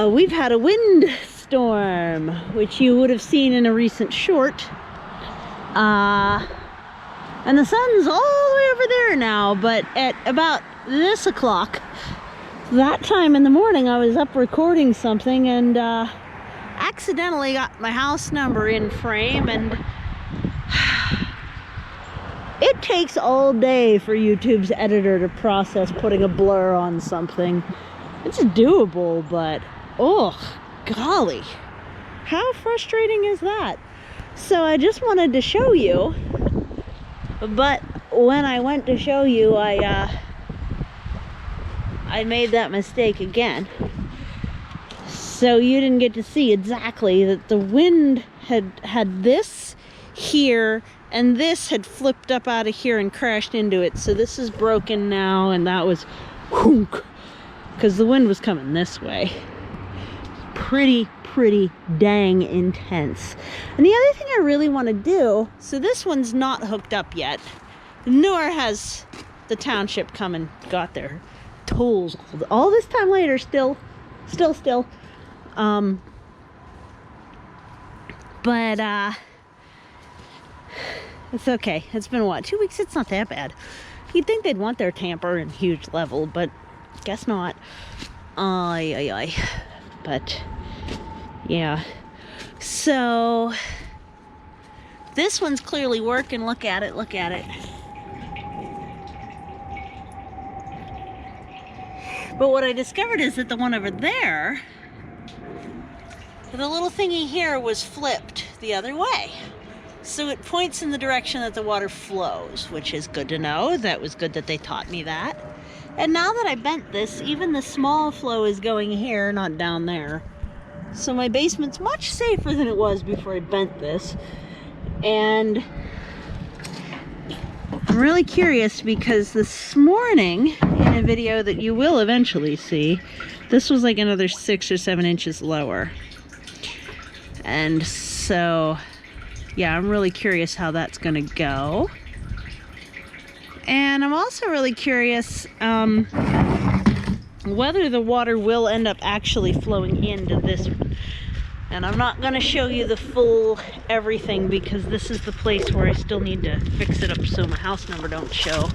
We've had a wind storm, which you would have seen in a recent short. And the sun's all the way over there now, but at about this o'clock, that time in the morning, I was up recording something and accidentally got my house number in frame, and it takes all day for YouTube's editor to process putting a blur on something. It's doable, but oh golly, how frustrating is that? So I just wanted to show you, but when I went to show you, I made that mistake again. So you didn't get to see exactly that the wind had this here, and this had flipped up out of here and crashed into it. So this is broken now, and that was whoonk, because the wind was coming this way. Pretty dang intense. And the other thing I really want to do, so this one's not hooked up yet, nor has the township come and got their tools all this time later. Still but it's okay. It's been what, 2 weeks? It's not that bad. You'd think they'd want their tamper in huge level, but guess not. But yeah, so this one's clearly working. Look at it. But what I discovered is that the one over there, the little thingy here was flipped the other way. So it points in the direction that the water flows, which is good to know. That was good that they taught me that. And now that I bent this, even the small flow is going here, not down there. So my basement's much safer than it was before I bent this. And I'm really curious because this morning, in a video that you will eventually see, this was like another 6 or 7 inches lower. And so, yeah, I'm really curious how that's gonna go. And I'm also really curious whether the water will end up actually flowing into this one. And I'm not going to show you the full everything because this is the place where I still need to fix it up so my house number don't show.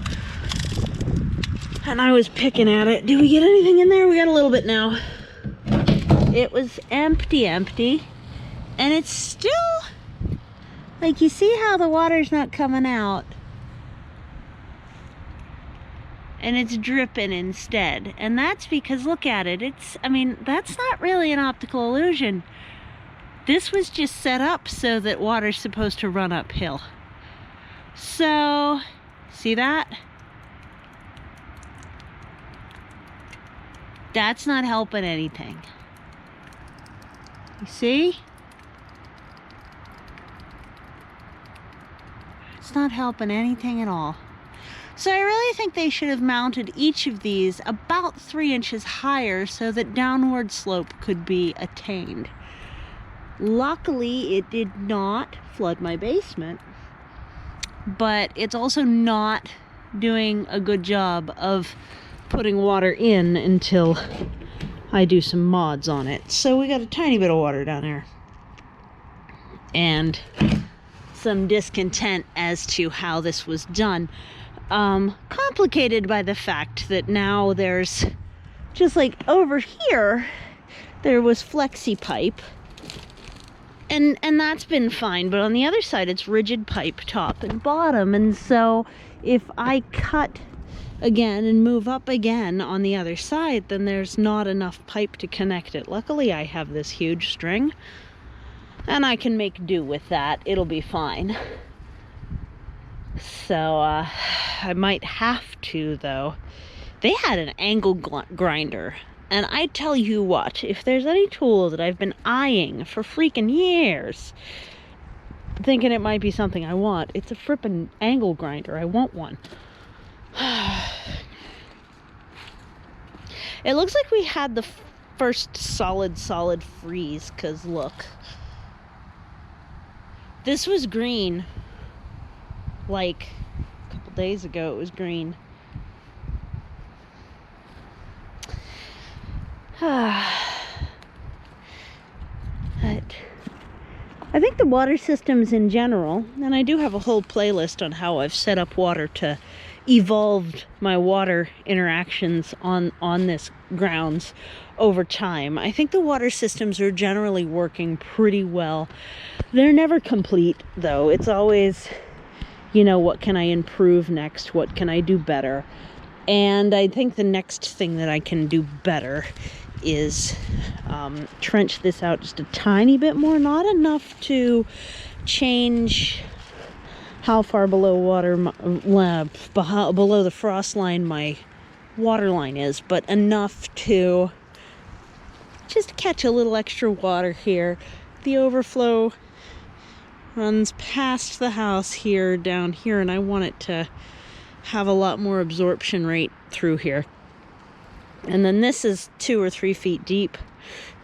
And I was picking at it. Do we get anything in there? We got a little bit now. It was empty. And it's still, like, you see how the water's not coming out? And it's dripping instead. And that's because, look at it, I mean, that's not really an optical illusion. This was just set up so that water's supposed to run uphill. So, see that? That's not helping anything. You see? It's not helping anything at all. So I really think they should have mounted each of these about 3 inches higher so that downward slope could be attained. Luckily, it did not flood my basement, but it's also not doing a good job of putting water in until I do some mods on it. So we got a tiny bit of water down there. And some discontent as to how this was done. Complicated by the fact that now there's, just like over here, there was flexi pipe, and that's been fine, but on the other side it's rigid pipe top and bottom, and so if I cut again and move up again on the other side, then there's not enough pipe to connect it. Luckily I have this huge string and I can make do with that. It'll be fine. So I might have to, though. They had an angle grinder, and I tell you what, if there's any tool that I've been eyeing for freaking years, thinking it might be something I want, it's a frippin' angle grinder. I want one. It looks like we had the first solid freeze, because look, this was green. Like a couple days ago it was green. I think the water systems in general, and I do have a whole playlist on how I've set up water to evolved my water interactions on this grounds over time. I think the water systems are generally working pretty well. They're never complete though. It's always, you know, what can I improve next? What can I do better? And I think the next thing that I can do better is trench this out just a tiny bit more, not enough to change how far below below the frost line my water line is, but enough to just catch a little extra water here. The overflow runs past the house here, down here, and I want it to have a lot more absorption rate through here. And then this is 2 or 3 feet deep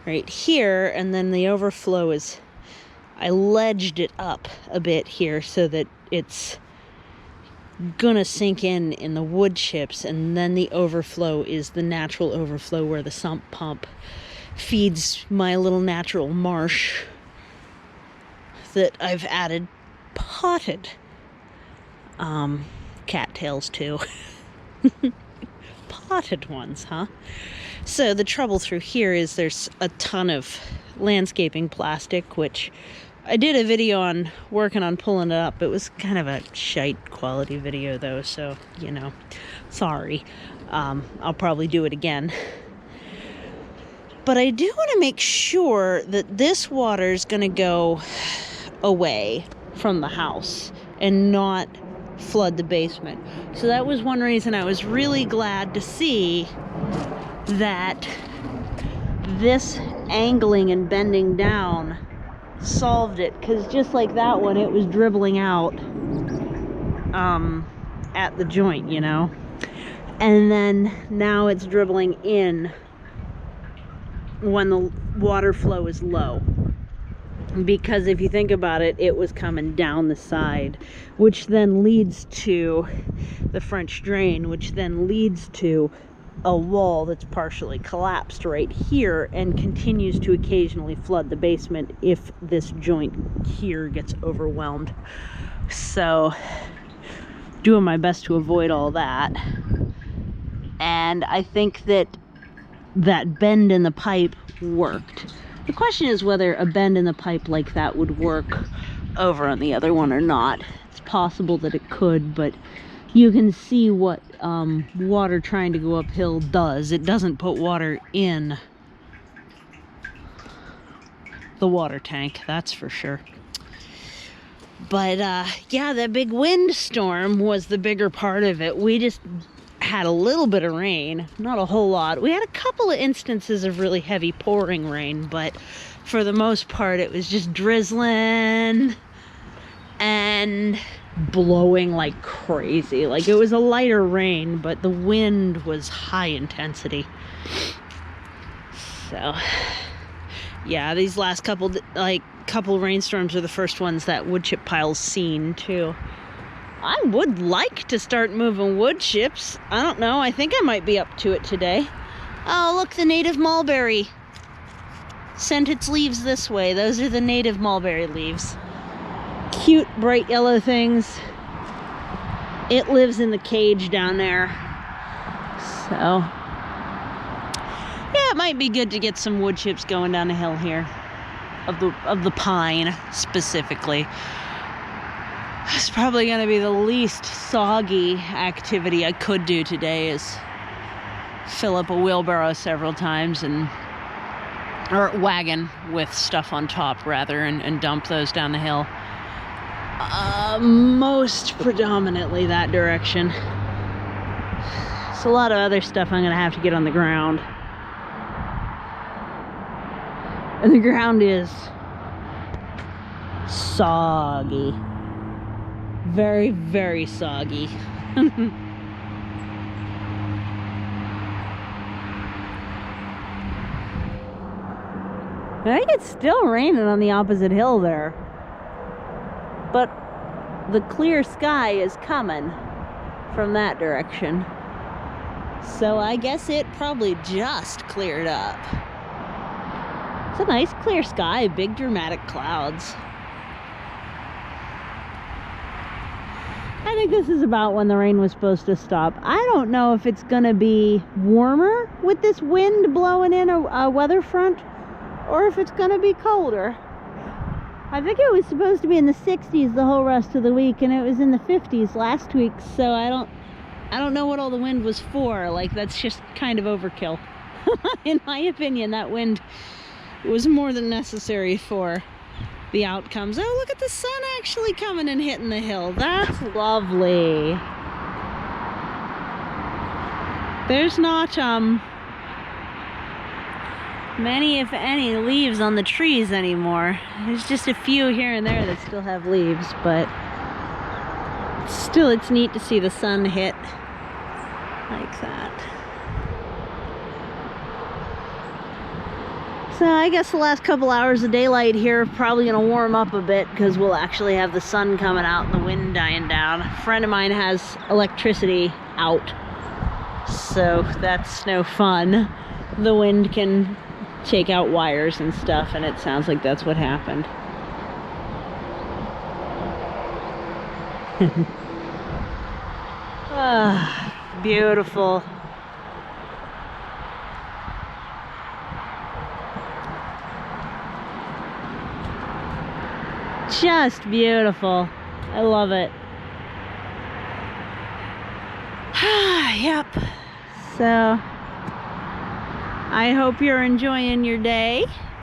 right here, and then the overflow is, I ledged it up a bit here so that it's gonna sink in the wood chips, and then the overflow is the natural overflow where the sump pump feeds my little natural marsh that I've added potted cattails to. Potted ones, huh? So the trouble through here is there's a ton of landscaping plastic, which I did a video on working on pulling it up. It was kind of a shite quality video though, so, you know, sorry. I'll probably do it again. But I do want to make sure that this water is going to go away from the house and not flood the basement. So that was one reason I was really glad to see that this angling and bending down solved it, because just like that one, it was dribbling out at the joint, you know, and then now it's dribbling in when the water flow is low. Because if you think about it, it was coming down the side, which then leads to the French drain, which then leads to a wall that's partially collapsed right here and continues to occasionally flood the basement if this joint here gets overwhelmed. So, doing my best to avoid all that. And I think that that bend in the pipe worked. The question is whether a bend in the pipe like that would work over on the other one or not. It's possible that it could, but you can see what water trying to go uphill does. It doesn't put water in the water tank, that's for sure. But yeah, that big windstorm was the bigger part of it. We just had a little bit of rain, not a whole lot. We had a couple of instances of really heavy pouring rain, but for the most part it was just drizzling and blowing like crazy. Like, it was a lighter rain, but the wind was high intensity. So yeah, these last couple rainstorms are the first ones that wood chip pile's seen too. I would like to start moving wood chips. I don't know, I think I might be up to it today. Oh, look, the native mulberry sent its leaves this way. Those are the native mulberry leaves. Cute, bright yellow things. It lives in the cage down there. So, yeah, it might be good to get some wood chips going down the hill here. Of the pine, specifically. It's probably going to be the least soggy activity I could do today, is fill up a wheelbarrow several times or wagon with stuff on top rather, and dump those down the hill. Most predominantly that direction. It's a lot of other stuff I'm going to have to get on the ground. And the ground is soggy. Very, very soggy. I think it's still raining on the opposite hill there. But the clear sky is coming from that direction. So I guess it probably just cleared up. It's a nice clear sky, big dramatic clouds. I think this is about when the rain was supposed to stop. I don't know if it's gonna be warmer with this wind blowing in a weather front, or if it's gonna be colder. I think it was supposed to be in the 60s the whole rest of the week, and it was in the 50s last week, so I don't know what all the wind was for. Like, that's just kind of overkill. In my opinion, that wind was more than necessary for the outcomes. Oh, look at the sun actually coming and hitting the hill. That's lovely. There's not many, if any, leaves on the trees anymore. There's just a few here and there that still have leaves, but still it's neat to see the sun hit like that. So I guess the last couple hours of daylight here are probably gonna warm up a bit, because we'll actually have the sun coming out and the wind dying down. A friend of mine has electricity out, so that's no fun. The wind can take out wires and stuff, and it sounds like that's what happened. Ah, beautiful. Just beautiful. I love it. Yep. So I hope you're enjoying your day.